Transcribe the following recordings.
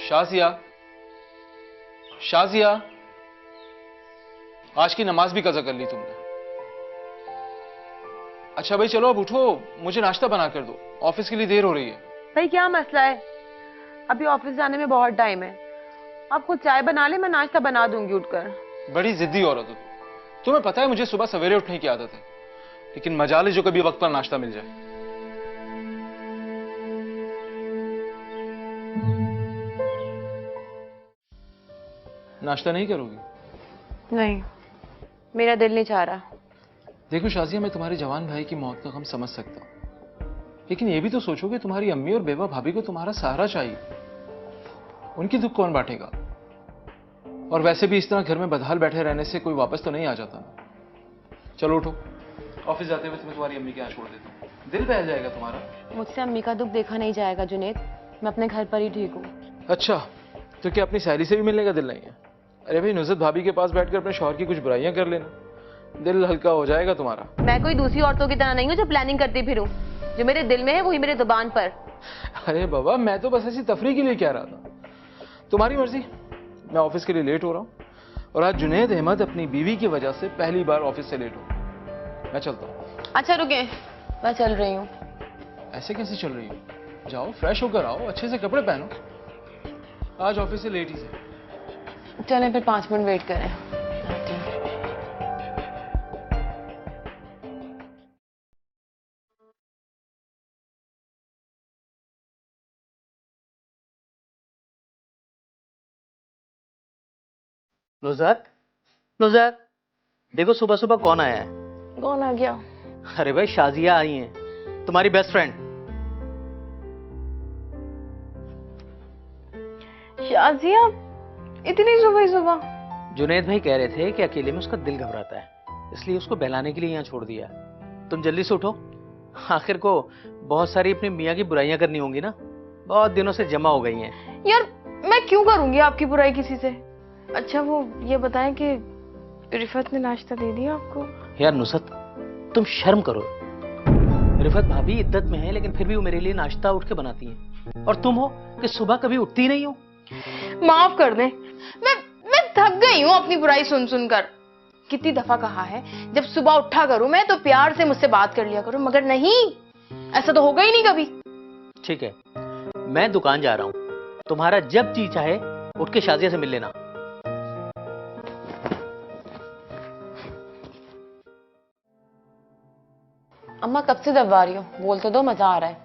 शाजिया, शाजिया, आज की नमाज भी कज़ा कर ली तुमने। अच्छा भाई चलो अब उठो, मुझे नाश्ता बना कर दो, ऑफिस के लिए देर हो रही है। भाई क्या मसला है? अभी ऑफिस जाने में बहुत टाइम है। आप खुद चाय बना ले, मैं नाश्ता बना दूंगी उठकर। बड़ी जिद्दी औरत हो तुम्हें पता है मुझे सुबह सवेरे उठने की आदत है, लेकिन मजाल है जो कभी वक्त पर नाश्ता मिल जाए। नाश्ता नहीं करोगी? नहीं, मेरा दिल नहीं चाह रहा। देखो शाजिया, मैं तुम्हारे जवान भाई की मौत का गम समझ सकता हूं, लेकिन ये भी तो सोचो कि तुम्हारी अम्मी और बेवा भाभी को तुम्हारा सहारा चाहिए। उनकी दुख कौन बांटेगा? और वैसे भी इस तरह घर में बदहाल बैठे रहने से कोई वापस तो नहीं आ जाता ना। चलो उठो, ऑफिस जाते हुए तुम्हें तुम्हारी अम्मी के यहाँ छोड़ देता हूँ, दिल बहल जाएगा तुम्हारा। मुझसे अम्मी का दुख देखा नहीं जाएगा जुनैद, मैं अपने घर पर ही ठीक हूँ। अच्छा, तो क्या अपनी सहेली से भी मिलने का दिल नहीं है? अरे भाई, नुसरत भाभी के पास बैठकर अपने शौहर की कुछ बुराइयां कर लेना, दिल हल्का हो जाएगा तुम्हारा। मैं कोई दूसरी औरतों की तरह नहीं हूँ जो प्लानिंग करती फिरूं। जो मेरे दिल में है वही मेरे जुबान पर। अरे बाबा, मैं तो बस ऐसी तफरीह के लिए कह रहा था। तुम्हारी मर्जी, मैं ऑफिस के लिए लेट हो रहा हूँ और आज जुनैद अहमद अपनी बीवी की वजह से पहली बार ऑफिस से लेट हो। मैं चलता हूँ। अच्छा रुके, मैं चल रही हूँ। ऐसे कैसे चल रही हो? जाओ फ्रेश होकर आओ, अच्छे से कपड़े पहनो, आज ऑफिस से लेट ही से। चलें फिर 5 मिनट वेट करें। नुज़ात, नुज़ात, देखो सुबह सुबह कौन आया है। कौन आ गया? अरे भाई, शाजिया आई हैं, तुम्हारी बेस्ट फ्रेंड। शाजिया? इतनी सुबह सुबह? जुनैद भाई कह रहे थे कि अकेले में उसका दिल घबराता है, इसलिए उसको बहलाने के लिए यहाँ छोड़ दिया। तुम जल्दी से उठो, आखिर को बहुत सारी अपनी मियाँ की बुराइयां करनी होंगी ना, बहुत दिनों से जमा हो गई हैं। यार मैं क्यों करूंगी आपकी बुराई किसी से? अच्छा वो ये बताएं कि रिफत ने नाश्ता दे दिया आपको? यार नुसरत, तुम शर्म करो। रिफत भाभी इद्दत में है, लेकिन फिर भी वो मेरे लिए नाश्ता उठ के बनाती हैं, और तुम हो कि सुबह कभी उठती नहीं हो। माफ कर दे, मैं थक गई हूँ अपनी बुराई सुन सुनकर। कितनी दफा कहा है जब सुबह उठा करूं मैं तो प्यार से मुझसे बात कर लिया करूं, मगर नहीं, ऐसा तो होगा ही नहीं कभी। ठीक है, मैं दुकान जा रहा हूँ, तुम्हारा जब जी चाहे उठ के शाजिया से मिल लेना। अम्मा कब से दबा रही हो? बोल तो दो, मजा आ रहा है।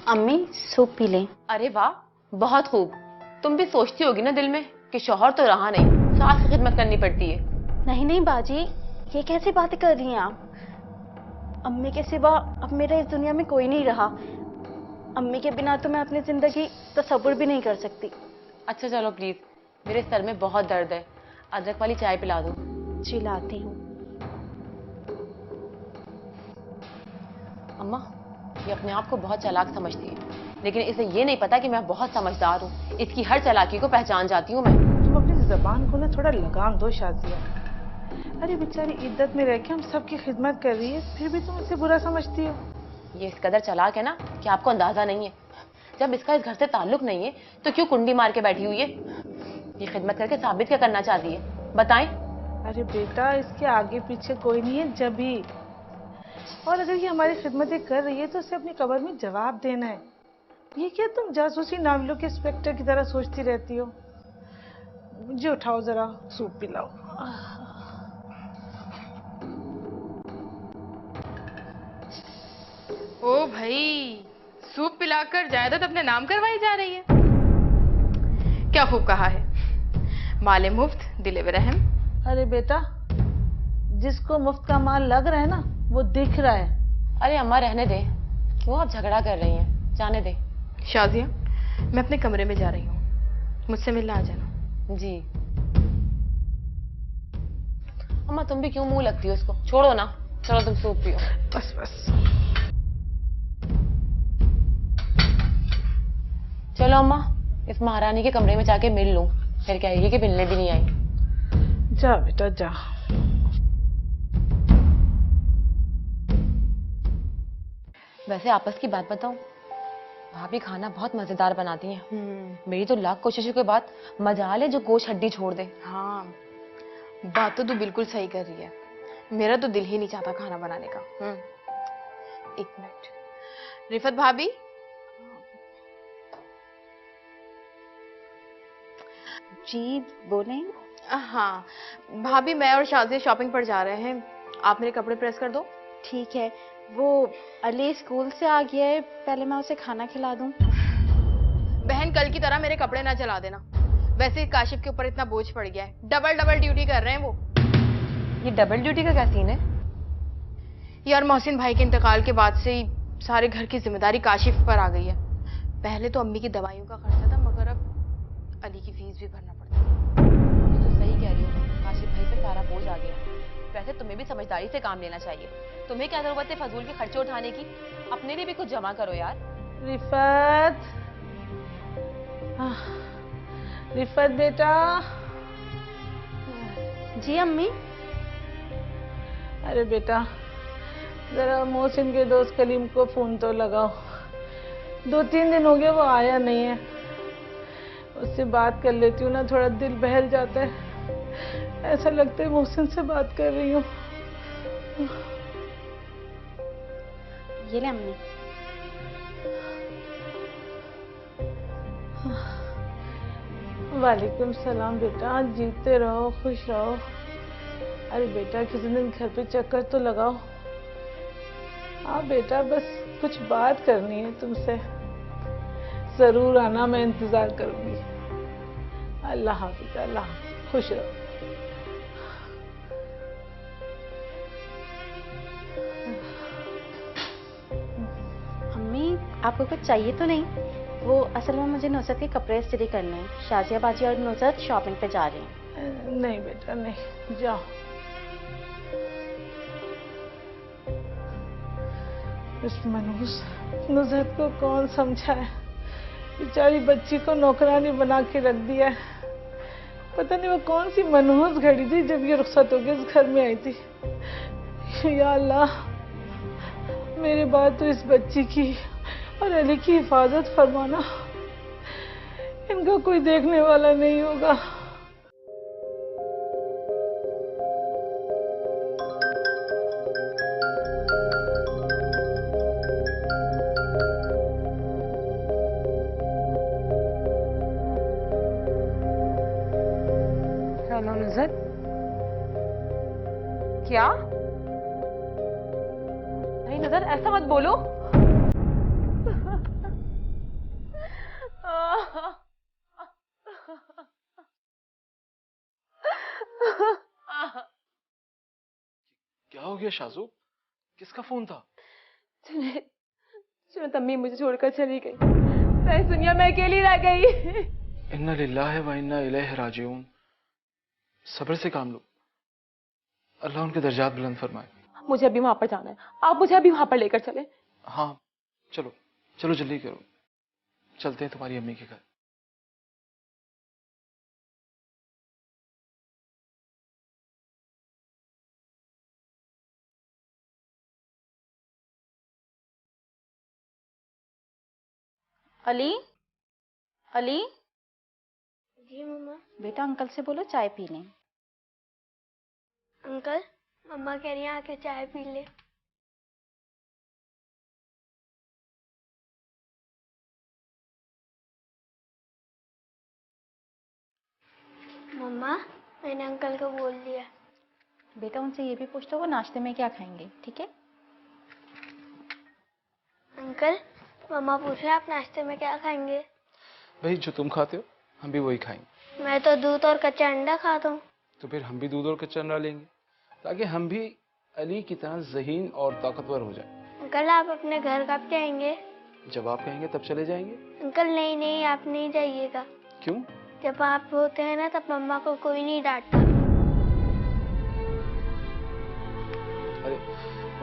अम्मी सूप पी लें। अरे वाह, बहुत खूब। तुम भी सोचती होगी ना दिल में कि शौहर तो रहा नहीं, सास की खिदमत करनी पड़ती है। नहीं नहीं बाजी, ये कैसी बातें कर रही हैं आप? अम्मी के सिवा अब मेरा इस दुनिया में कोई नहीं रहा। अम्मी के बिना तो मैं अपनी जिंदगी तसव्वुर भी नहीं कर सकती। अच्छा चलो प्लीज, मेरे सर में बहुत दर्द है, अदरक वाली चाय पिला दो। चिल्लाती हूँ। अम्मा, ये अपने आप को बहुत चालाक समझती है, लेकिन इसे ये नहीं पता कि मैं बहुत समझदार हूँ। इसकी हर चालाकी को पहचान जाती हूँ मैं। तुम अपनी जबान को ना थोड़ा लगाम दो शाजिया। अरे बेचारी इद्दत में रह के हम सबकी खिदमत कर रही है, फिर भी तुम इसे बुरा समझती हो। ये इस कदर चालाक है ना कि आपको अंदाजा नहीं है। जब इसका इस घर से ताल्लुक नहीं है तो क्यों कुंडी मार के बैठी हुई है? ये खिदमत करके साबित क्या करना चाहती है, बताएं? अरे बेटा, इसके आगे पीछे कोई नहीं है जब भी, और अगर ये हमारी खिदमतें कर रही है तो उसे अपनी कब्र में जवाब देना है। ये क्या तुम जासूसी नावलों के इंस्पेक्टर की तरह सोचती रहती हो? मुझे उठाओ, जरा सूप पिलाओ। ओ भाई, सूप पिलाकर जायदाद अपने नाम करवाई जा रही है। क्या खूब कहा है, माले मुफ्त दिले बेरहम। अरे बेटा, जिसको मुफ्त का माल लग रहा है ना, वो दिख रहा है। अरे अम्मा रहने दे, क्यों आप झगड़ा कर रही हैं? जाने दे। शाजिया, मैं अपने कमरे में जा रही हूँ, मुझसे मिलने आ जाना। जी। अम्मा तुम भी क्यों मुंह लगती हो इसको? छोड़ो ना, चलो तुम सूप पियो। बस बस। चलो अम्मा, इस महारानी के कमरे में जाके मिल लूं, फिर कहेगी कि मिलने भी नहीं आई। जा बेटा जा। वैसे आपस की बात बताऊं, भाभी खाना बहुत मजेदार बनाती हैं। मेरी तो लाख कोशिशों के बाद मजाल है जो गोश्त हड्डी छोड़ दे। हाँ, बात तो तू बिल्कुल सही कर रही है। मेरा तो दिल ही नहीं चाहता खाना बनाने का। एक मिनट। रिफत भाभी, जी बोले। हाँ भाभी, मैं और शाजिया शॉपिंग पर जा रहे हैं, आप मेरे कपड़े प्रेस कर दो। ठीक है, वो अली स्कूल से आ गया है, पहले मैं उसे खाना खिला दूं। बहन, कल की तरह मेरे कपड़े ना चला देना। वैसे ही काशिफ के ऊपर इतना बोझ पड़ गया है, डबल डबल ड्यूटी कर रहे हैं वो। ये डबल ड्यूटी का क्या सीन है? यार मोहसिन भाई के इंतकाल के बाद से ही सारे घर की जिम्मेदारी काशिफ पर आ गई है। पहले तो अम्मी की दवाइयों का खर्चा था, मगर अब अली की फीस भी भरना पड़ता है। ये तो सही कह रही हो, काशिफ भाई पे सारा बोझ आ गया। वैसे तुम्हें भी समझदारी से काम लेना चाहिए। तुम्हें क्या जरूरत है फजूल के खर्चे उठाने की? अपने लिए भी कुछ जमा करो यार। रिफत, रिफत बेटा। जी अम्मी। अरे बेटा, जरा मोहसिन के दोस्त कलीम को फोन तो लगाओ। 2-3 दिन हो गए वो आया नहीं है। उससे बात कर लेती हूँ ना, थोड़ा दिल बहल जाता है। ऐसा लगता है मोहसिन से बात कर रही हूँ। ये ले अम्मी। वालेकुम सलाम बेटा, जीते रहो, खुश रहो। अरे बेटा, किसी दिन घर पे चक्कर तो लगाओ। हाँ बेटा, बस कुछ बात करनी है तुमसे। जरूर आना, मैं इंतजार करूंगी। अल्लाह हाफिज, अल्लाह हाफिज, खुश रहो। अम्मी, आपको कुछ चाहिए तो नहीं? वो असल में मुझे नुसरत के कपड़े इस्त्री करने हैं। शाजिया बाजी और नुसरत शॉपिंग पे जा रहे हैं। नहीं बेटा नहीं, जाओ। इस मनहूस नुसरत को कौन समझाए? बेचारी बच्ची को नौकरानी बना के रख दिया है। पता नहीं वो कौन सी मनहूस घड़ी थी जब ये रुखसत होकर इस घर में आई थी। या अल्लाह, मेरे बाद तो इस बच्ची की और अली की हिफाजत फरमाना। इनका कोई देखने वाला नहीं होगा। हेलो नुसरत। क्या? नहीं नुसरत, ऐसा मत बोलो। क्या हो गया शाजू? किसका फोन था? सुनत अम्मी मुझे छोड़कर चली गई। मैं दुनिया में अकेली रह गई। इन्ना लिल्लाहि व इन्ना इलैहि राजिऊन। सब्र से काम लो, अल्लाह उनके दर्जात बुलंद फरमाए। मुझे अभी वहां पर जाना है, आप मुझे अभी वहां पर लेकर चले। हाँ चलो चलो, जल्दी करो, चलते हैं तुम्हारी अम्मी के घर। अली, अली। जी मम्मा। बेटा अंकल से बोलो चाय पी लें। अंकल, मम्मा कह रही है आके चाय पी ले। मम्मा, मैंने अंकल को बोल दिया। बेटा उनसे ये भी पूछ लो वो नाश्ते में क्या खाएंगे, ठीक है? अंकल, मम्मा पूछ रहे आप नाश्ते में क्या खाएंगे? भाई जो तुम खाते हो हम भी वही खाएंगे। मैं तो दूध और कच्चा अंडा खाता हूँ। तो फिर हम भी दूध और कच्चा अंडा लेंगे, ताकि हम भी अली की तरह ज़हीन और ताकतवर हो जाए। अंकल, आप अपने घर कब जाएंगे? जब आप कहेंगे तब चले जाएंगे। अंकल नहीं नहीं, आप नहीं जाइएगा। क्यों? जब आप होते हैं ना तब मम्मा को कोई नहीं डांटता। अरे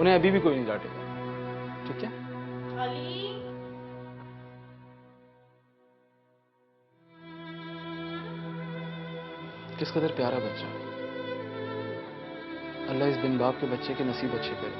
उन्हें अभी भी कोई नहीं डांटेगा, ठीक है? किस कदर प्यारा बच्चा। अल्लाह इस बिन बाप के बच्चे के नसीब अच्छे करे।